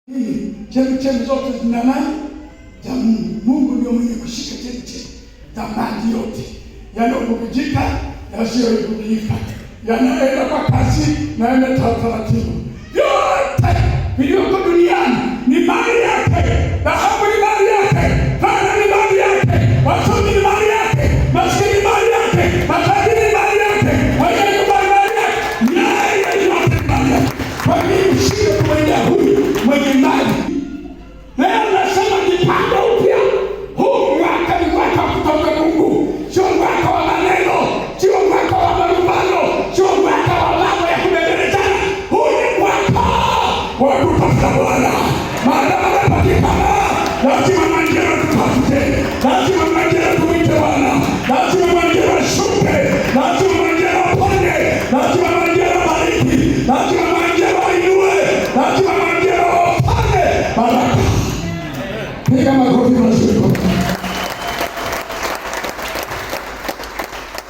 Chemchemi zote zina nani? Za Mungu. Mungu ndio mwenye kushika chemchemi za maji yote, yanayobubujika, yasiyobubujika, yanaenda kwa kasi na yanaenda taratibu. Yote vilivyoko duniani ni mali yake. Dhahabu ni mali yake, fedha ni mali yake, wasomi ni mali yake, maskini ni mali yake, matajiri ni mali yake, wajane ni mali yake, yeye yote ni mali yake. Kwa hiyo ushinde kumwendea huyu mwenye mali. Leo nasema jipanga upya. Huu mwaka ni mwaka kutoka Mungu, sio mwaka wa maneno, sio mwaka wa malumbano, sio mwaka wa mambo ya kubembelezana. Huu ni mwaka wa kutafuta Bwana. Maadamu amepatikana, lazima Manjera tutafute, lazima Manjera tumwite Bwana, lazima Manjera ashuke, lazima Manjera aponye, lazima Manjera bariki, lazima Manjera ainue, lazima Manjera wafanye baraka. Piga makofi mazuri.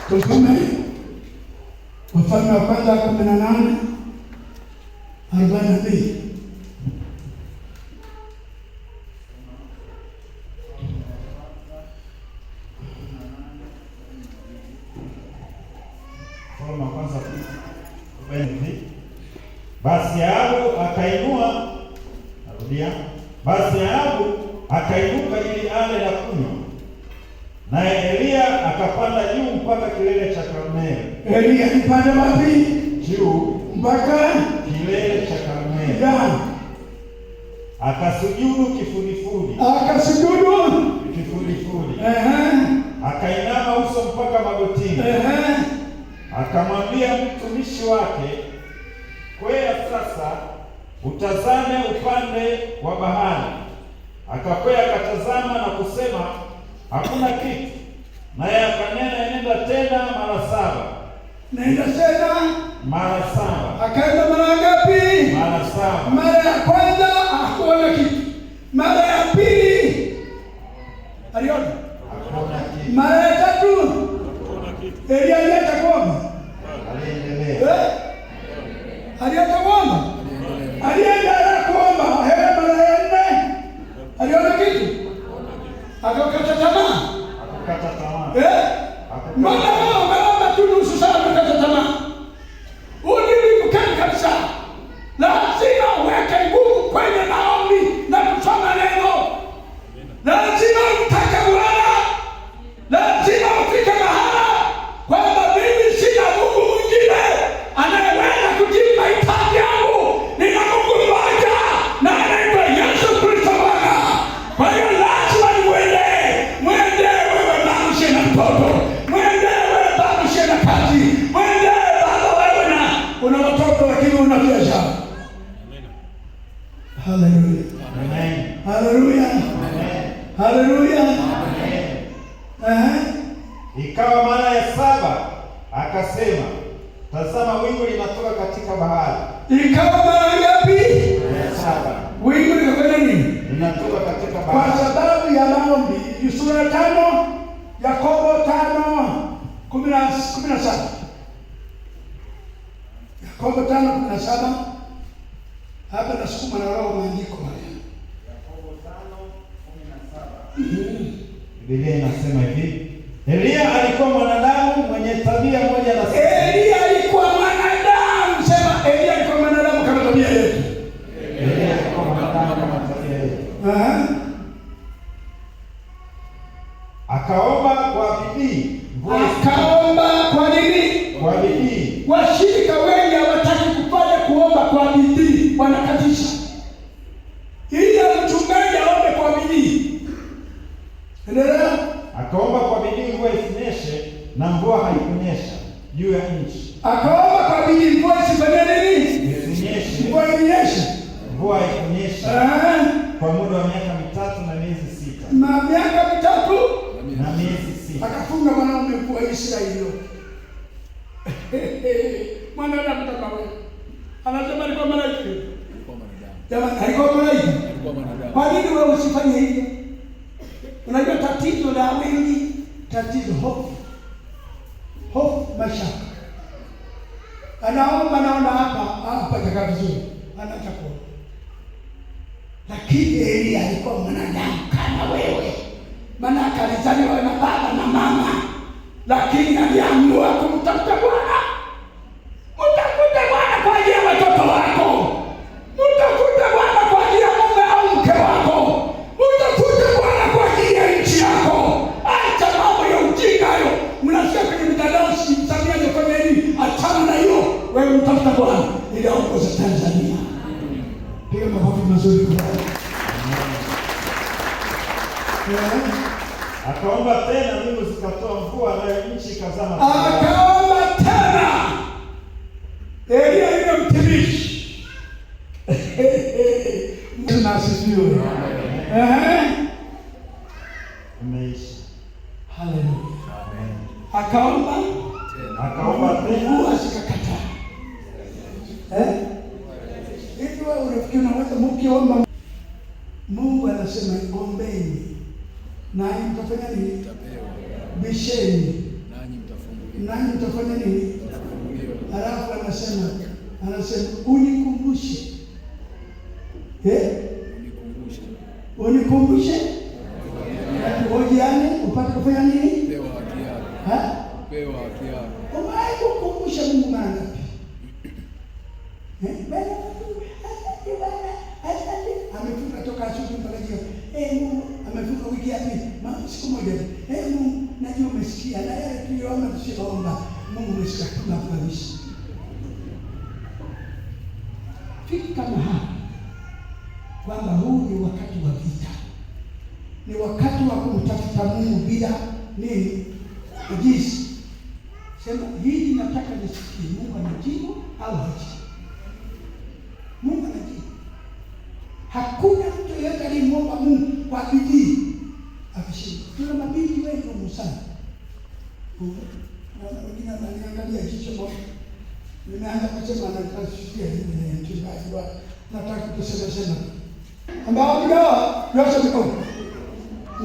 Tusome Wafalme wa kwanza 18:42. Basi Ahabu akainuka ili ale na kunywa, naye Eliya akapanda juu mpaka kilele cha Karmeli. Eliya alipanda wapi? Juu mpaka kilele cha Karmeli. Akasujudu kifudifudi. Akainama uso mpaka magotini. Akamwambia mtumishi wake, kwea sasa utazame upande wa bahari. Akakwea akatazama na kusema, hakuna kitu. Naye akanena, nenda tena mara 7. Nenda tena mara 7. Akaenda mara ngapi? Mara 7. Mara ya kwanza hakuona kitu. Mara ya pili aliona. Hakuona kitu. Mara ya 3 hakuona kitu. Eliya aliacha kuomba. Aliendelea. Aliacha kuomba. Aliendelea kuomba. Mara ya 4 aliona kitu. Akakata tamaa. Mbona umeomba tu nusu saa ukakata tamaa? Udili mkali kabisa. Lazima uweke nguvu kwenye maombi na kusoma neno. Lazima utake Bwana. Lazima ufike mahala kwamba mimi sina Mungu mwingine anayeweza kujibu mahitaji yangu. Nina Mungu mmoja na anaitwa Yesu Kristo Bwana. Kwa hiyo lazima mwende wewe baba na mtoto. Mwende wewe baba na kazi. Mwende baba wewe na una watoto lakini una biashara. Haleluya. Amen. Haleluya. Amen. Haleluya. Amen. Ikawa mara ya 7 akasema, tazama wingu linatoka katika bahari. Ikawa mara ngapi? Ya 7. Wingu linafanya nini? Linatoka katika bahari. Kwa sababu ya maombi. Sura 5 Yakobo 5:17. Yakobo 5:17. Hapa nasukuma na roho maandiko haya. Yakobo 5:17. Biblia inasema hivi, Eliya alikuwa mwanadamu mwenye tabia moja na sisi. Eliya alikuwa mwanadamu. Sema Eliya alikuwa mwanadamu kama tabia yetu. Eliya alikuwa mwanadamu kama tabia yetu. Akaomba kwa bidii. Akaomba kwa nini? Kwa bidii. Washirika wengi hawataki kufanya kuomba kwa bidii, wanakatisha. Ili mchungaji aombe kwa bidii. Endelea. Akaomba kwa bidii mvua isinyeshe, na mvua haikunyesha juu ya nchi. Akaomba kwa bidii mvua isifanye nini? Isinyeshe. Mvua inyeshe. Mvua haikunyesha kwa muda wa miaka 3 na miezi 6. Na miaka 3 na miezi 6. Akafunga mwanaume mkuu wa Israeli yote. Mwanadamu kama wewe. Anasema alikuwa malaika. Jamani, alikuwa malaika. Kwa nini wewe usifanye hivyo? Unajua tatizo la wengi, tatizo hofu. Hofu, mashaka. Anaomba naona hapa atakaa vizuri. Anaacha kuomba. lakini Elia alikuwa mwanadamu kama wewe, maana alizaliwa na baba na mama, lakini aliamua kumtafuta Bwana. Mtafute Bwana kwa ajili ya watoto wako, mtafute Bwana kwa ajili ya mume au mke wako, mtafute Bwana kwa ajili ya nchi yako. Acha mambo ya ujinga hayo mnasikia kwenye mitandao, Samia amefanya nini? Achana na hiyo, wewe mtafuta Bwana ili aongoze Tanzania. Piga makofi mazuri kwa Bwana. Akaomba tena, mbingu zikatoa mvua, nayo nchi ikazaa. Akaomba tena, Elia yule mtumishi. Mungu asifiwe. Umeisha. Haleluya. Amen. Akaomba tena, mvua zikakataa. Hivi wewe unafikiri unaweza mkiomba Mungu anasema ombeni nanyi mtafanya nini? Bisheni nanyi mtafanya nini? Halafu anasema unikumbushe. Unikumbushe. Hojiane upate kufanya nini? Pewa haki yako. Umewahi kukumbusha Mungu mara ngapi? Amefunga toka asubuhi mpaka jioni. Mungu amefunga wiki ya pili. Siku moja. Mungu najua umesikia na yale tuliyoomba tusiomba. Mungu umesikia tunafurahisha. Fiki kama hapa kwamba huu ni wakati wa vita. Ni wakati wa kumtafuta Mungu bila nini? Ujizi. Sema hii nataka nisikie. Mungu anajibu au hajibu? Mungu anajibu. Hakuna mtu yeyote aliyemwomba Mungu kwa bidii akashinda. Tuna mabidi wengi wa sana. Na wengine wananiangalia jicho moja. Nimeanza kusema na kasikia ni mchungaji wa nataka kusema. Ambao mgawa nyosha mikono.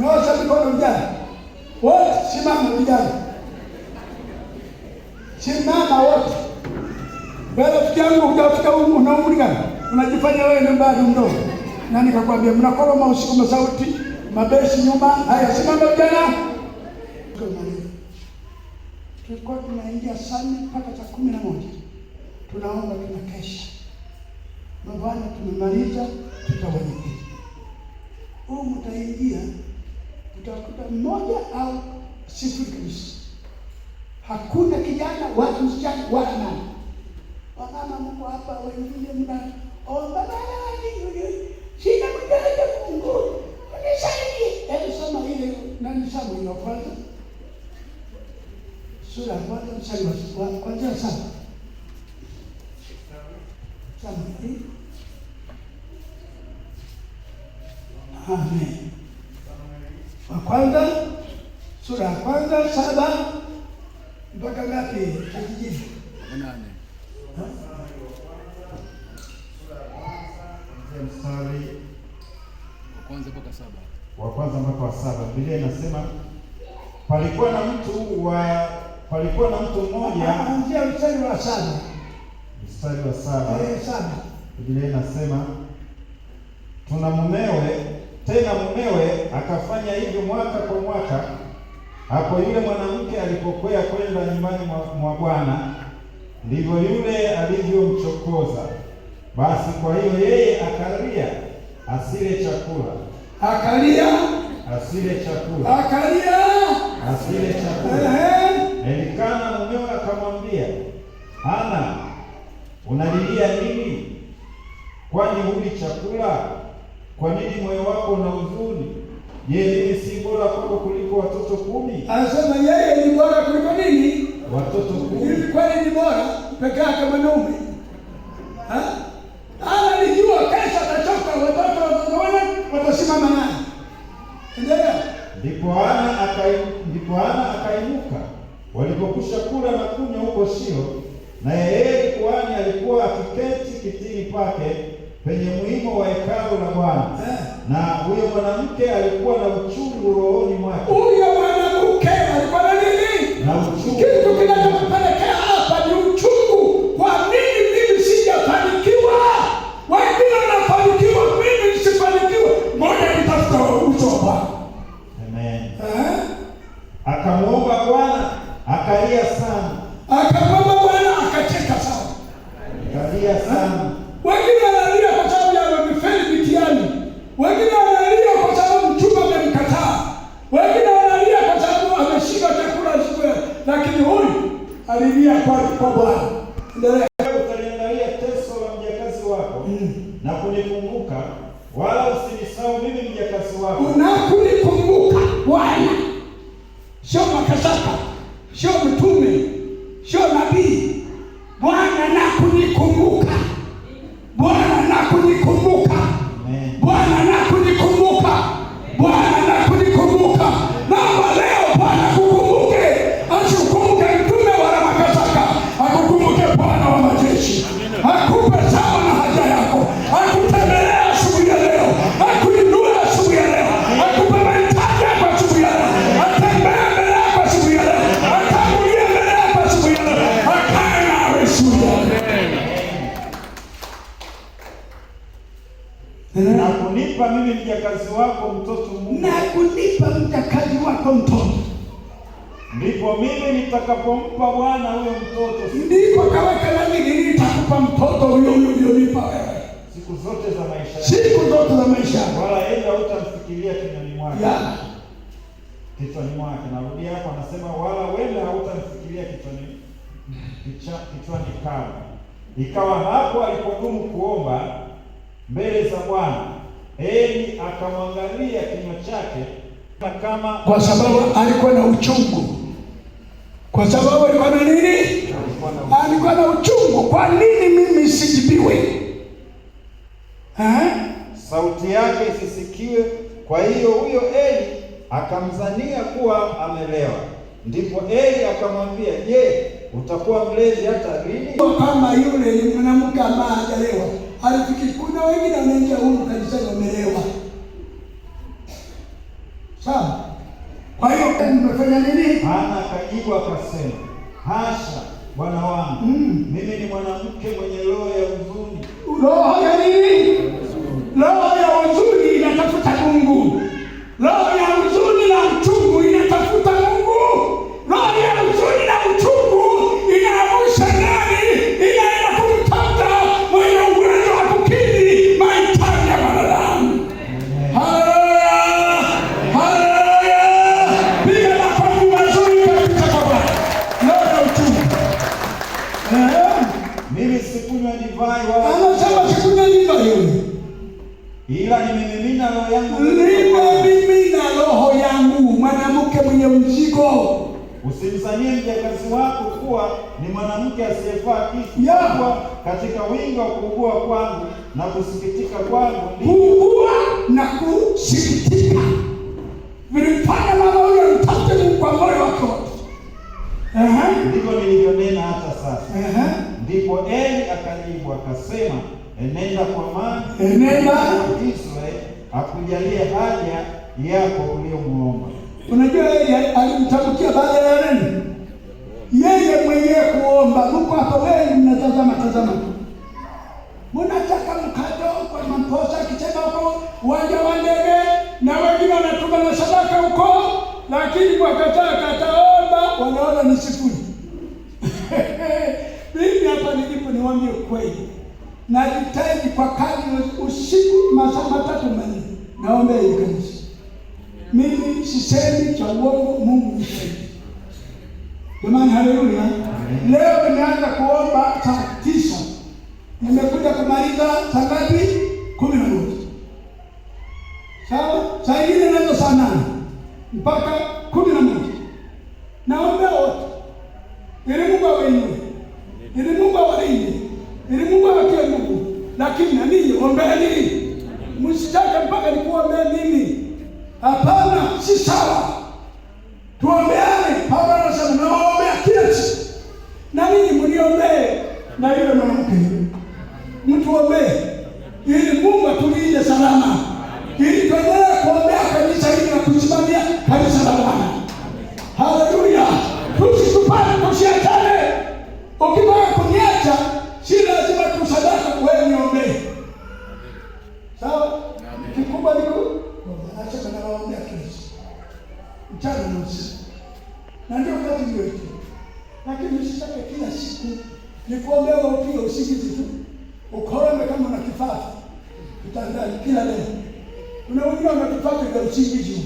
Nyosha mikono vijana. Wote simama vijana. Simama wote. Wewe rafiki yangu hujafika una umri gani? Unajifanya wewe ni bado mdogo. Nani kakwambia mnakoroma usiku masauti, mabesi nyuma? Haya simama vijana. Tulikuwa tunaingia sana mpaka saa 11. Tunaomba tunakesha. Bwana tumemaliza tutawanyika. Mtaingia utakuta mmoja au sifuri kabisa. Hakuna kijana wala msichana wala mama. Wamama Mungu hapa wengine mnaomba nani? Sina mjanja Mungu. Unisaidie. Soma ile nani Samueli ile kwanza. Sura ya kwanza mstari wa kwanza sana. Samueli. Amen. Wa kwanza sura ya kwanza 7 mpaka ngapi? Tujibu. 8. Mstari wa kwanza mpaka 7. Biblia inasema palikuwa na mtu mmoja, anzia mstari wa 7. Mstari wa 7. 7. Biblia inasema tuna mumewe, tena mumewe akafanya hivyo mwaka kwa mwaka, hapo yule mwanamke alipokwea kwenda nyumbani mwa Bwana, ndivyo yule alivyomchokoza. Basi kwa hiyo yeye akalia asile chakula. Elikana mumewe akamwambia, Hana, unalilia nini? Kwani huli chakula? Kwa nini moyo wako una huzuni? Je, mimi si bora kwako kuliko watoto 10? Anasema yeye ni bora kuliko nini? Watoto 10. Hivi kweli ni bora peke yake mwanaume? Alijua kesho atachoka, watoto watasimama naye. Endelea. Ndipo Hana akainuka walipokwisha kula na kunywa huko Shilo, na yeye kuhani alikuwa akiketi kitini pake penye mlimo wa hekalu la Bwana. Na huyo mwanamke alikuwa na uchungu rohoni mwake. Huyo mwanamke alikuwa na nini? Na uchungu. Kitu kinachopelekea hapa ni uchungu. Kwa nini mimi sijafanikiwa? Wengine wanafanikiwa, mimi nisifanikiwe. wala usinisahau mimi mjakazi wako. Unakunikumbuka Bwana, sio makasaka, sio mtume, sio nabii. Bwana nakunikumbuka, Bwana nakunikumbuka, Bwana nakunikumbuka, Bwana nakunikumbuka. Naomba leo Bwana kukumbuke, asikumbuke mtume wala makasaka, akukumbuke Bwana wa majeshi, akupe sawa na haja yako, akutembelea asubuhi ya leo, akuinua asubuhi ya leo, akupe mahitaji yako asubuhi ya leo, atembee mbele yako asubuhi ya leo, atangulie mbele yako asubuhi ya leo, akae nawe asubuhi ya leo. Na kunipa mimi mjakazi wako mtoto mume. Na kunipa mjakazi wako mtoto. Ndipo mimi nitakapompa Bwana huyo mtoto. Ndipo kaweka na mimi nitakupa mtoto huyo ulionipa wewe. Siku zote za maisha yako. Siku zote za maisha yako. Wala yeye hautamfikiria kinywani mwake. Ya. Kichwani mwake. Narudia hapo, anasema wala wewe hautamfikiria kichwani kama. Ikawa hapo alipodumu kuomba mbele za Bwana, Eli akamwangalia kinywa chake kama, kwa sababu alikuwa na uchungu. Kwa sababu alikuwa na nini? Alikuwa na uchungu. Kwa nini mimi sijibiwe? Sauti yake isisikiwe. Kwa hiyo huyo Eli akamzania kuwa amelewa. Ndipo Eli akamwambia, je, utakuwa mlevi hata lini? Kama yule mwanamke ambaye hajalewa, alifikiri kuna wengine wanaingia huko kanisani wamelewa. Sawa? Kwa hiyo nimefanya nini? Hana akajibu akasema, hasha bwana wangu, mimi ni mwanamke mwenye roho ya huzuni. Roho ya nini? Roho ya huzuni inatafuta Mungu. Roho ya huzuni na uchungu inatafuta Mungu. Roho ya huzuni na uchungu inaamsha nani? Inaenda kumtafuta mwenye uwezo wa kukidhi mahitaji ya wanadamu. Haleluya! Haleluya! Piga makofi mazuri kabisa kwa Bwana. Roho ya uchungu. Mimi sikunywa divai wala anasema sikunywa divai, ila nimemimina roho yangu. Nimemimina roho yangu. Mwanamke mwenye mzigo. Usimsanie mjakazi wako kuwa ni mwanamke asiyefaa kitu. Kwa katika wingi wa kuugua kwangu na kusikitika kwangu, kuugua na kusikitika vilifanya mama huyo mtafute Mungu kwa moyo wake wote. Ndivyo nilivyonena hata sasa. Ndipo Eli akajibu akasema, enenda kwa amani, enenda Israeli akujalie haja yako uliyomuomba. Unajua yeye alimtamkia baada ya nini? Yeye mwenyewe kuomba. Mungu hapa wewe mnatazama tazama. Mnataka mkado kwa mamposa kicheza huko uwanja wa ndege na wengine wanatuma na sadaka huko, lakini kwa kataomba wanaona ni sifuri. Mimi hapa nilipo niwaambie kweli. Najitahidi kwa kadri usiku masaa 3 manne. Naomba hili kanisa. Mimi sisemi cha uongo, Mungu ni shahidi. Jamani, haleluya. Leo nimeanza kuomba saa 9. Nimekuja kumaliza saa ngapi? 11. Sawa? Saa ingine naanza saa 8 mpaka 11. Naomba wote. Ili Mungu awainue. Ili Mungu awalinde. Ili Mungu awatie nguvu. Lakini na ninyi ombeni. Msitake mpaka nikuombee mimi. Hapana, si sawa. Tuombeane. Paulo anasema naombea kila siku. Na ninyi mniombee na yule mwanamke. Mtuombee ili Mungu atulinde salama. Ili tuendelee kuombea kanisa hili na kusimamia kanisa la Bwana. Haleluya. Tusitupane, tusiachane. Ukitaka kuniacha, si lazima tusadaka wewe niombee. Sawa? Kikubwa niko acha kana waombea kanisa. Mchana na usiku. Na ndio kazi hiyo. Lakini usitake kila siku nikuombea upige usingizi tu. Ukorome kama una kifafa. Utandani kila leo. Kuna wengine wana kifafa vya usingizi.